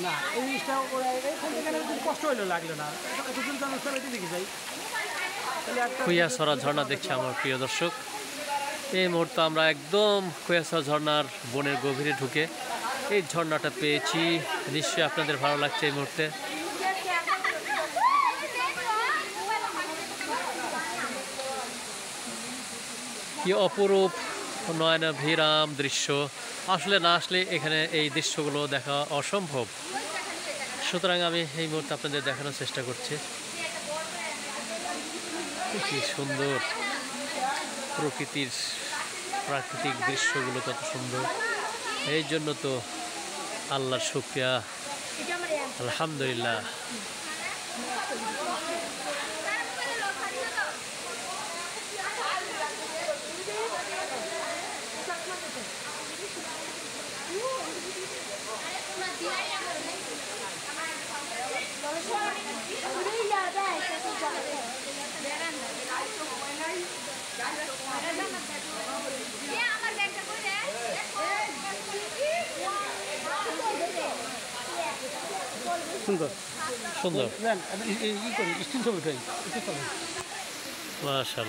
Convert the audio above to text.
না এই জিনিসটা ওরা এখানে কষ্ট হইলো লাগলো না এতদিন তো আমি চলে দেখে যাই। খুইয়াছড়া ঝর্ণা দেখছি আমার প্রিয় দর্শক। এই মুহূর্তে আমরা একদম খুইয়াছড়া ঝর্ণার বনের গভীরে ঢুকে এই ঝর্ণাটা পেয়েছি। নিশ্চয়ই আপনাদের ভালো লাগছে এই মুহূর্তে। কি অপরূপ নয়নাভিরাম দৃশ্য, আসলে না আসলে এখানে এই দৃশ্যগুলো দেখা অসম্ভব। সুতরাং আমি এই মুহূর্তে আপনাদের দেখানোর চেষ্টা করছি। কি সুন্দর প্রাকৃতিক দৃশ্যগুলো, কত সুন্দর। এই জন্য তো আল্লাহর শুকরিয়া, আলহামদুলিল্লাহ। সুন্দর সুন্দর, ই করি স্ক্রিন ছবি উঠাই। মাশাআল্লাহ।